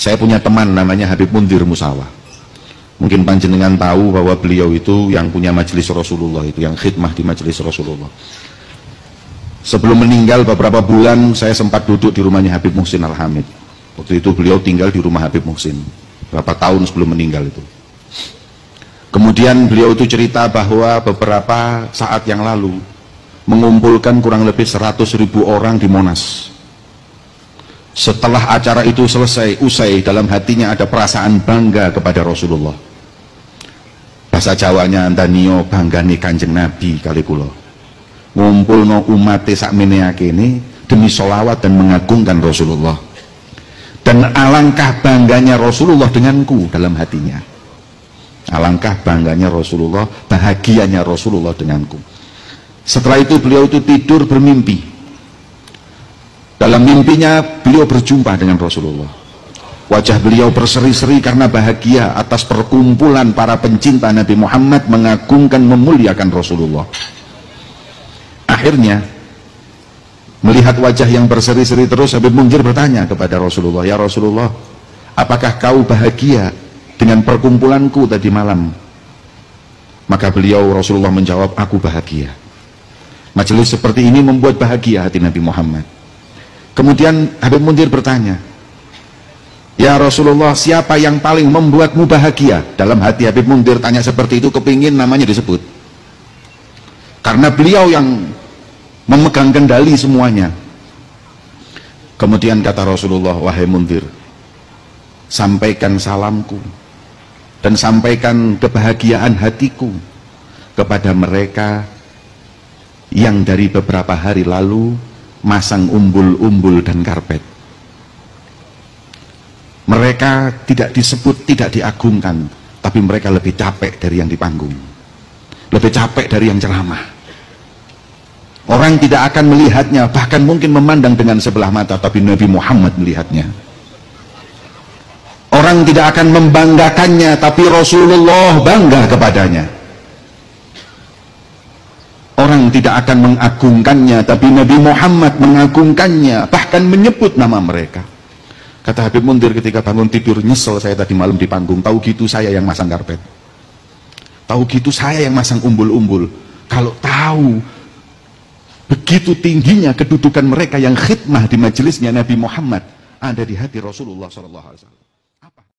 Saya punya teman namanya Habib Mundir Musawa. Mungkin panjenengan tahu bahwa beliau itu yang punya majelis Rasulullah, itu yang khidmah di majelis Rasulullah. Sebelum meninggal beberapa bulan saya sempat duduk di rumahnya Habib Muhsin Al-Hamid. Waktu itu beliau tinggal di rumah Habib Muhsin berapa tahun sebelum meninggal itu. Kemudian beliau itu cerita bahwa beberapa saat yang lalu mengumpulkan kurang lebih 100.000 orang di Monas. Setelah acara itu usai, dalam hatinya ada perasaan bangga kepada Rasulullah. Bahasa Jawanya antanio banggane Kanjeng Nabi kali kula. Ngumpulno umate sakmene akene demi sholawat dan mengagungkan Rasulullah. Dan alangkah bangganya Rasulullah denganku dalam hatinya. Alangkah bangganya Rasulullah, bahagianya Rasulullah denganku. Setelah itu beliau itu tidur bermimpi. Dalam mimpinya beliau berjumpa dengan Rasulullah. Wajah beliau berseri-seri karena bahagia atas perkumpulan para pencinta Nabi Muhammad mengagungkan, memuliakan Rasulullah. Akhirnya melihat wajah yang berseri-seri terus, Habib Mundir bertanya kepada Rasulullah, "Ya Rasulullah, apakah kau bahagia dengan perkumpulanku tadi malam?" Maka beliau Rasulullah menjawab, "Aku bahagia." Majelis seperti ini membuat bahagia hati Nabi Muhammad. Kemudian Habib Mundir bertanya, "Ya Rasulullah, siapa yang paling membuatmu bahagia?" Dalam hati Habib Mundir tanya seperti itu, kepingin namanya disebut. Karena beliau yang memegang kendali semuanya. Kemudian kata Rasulullah, "Wahai Mundir, sampaikan salamku dan sampaikan kebahagiaan hatiku kepada mereka yang dari beberapa hari lalu masang umbul-umbul dan karpet. Mereka tidak disebut, tidak diagungkan, tapi mereka lebih capek dari yang di panggung, lebih capek dari yang ceramah. Orang tidak akan melihatnya, bahkan mungkin memandang dengan sebelah mata, tapi Nabi Muhammad melihatnya. Orang tidak akan membanggakannya, tapi Rasulullah bangga kepadanya. Orang tidak akan mengagungkannya, tapi Nabi Muhammad mengagungkannya, bahkan menyebut nama mereka. Kata Habib Mundir ketika bangun tidur, "Nyesel saya tadi malam di panggung, tahu gitu saya yang masang karpet, tahu gitu saya yang masang umbul-umbul. Kalau tahu begitu tingginya kedudukan mereka yang khidmah di majelisnya Nabi Muhammad ada di hati Rasulullah SAW."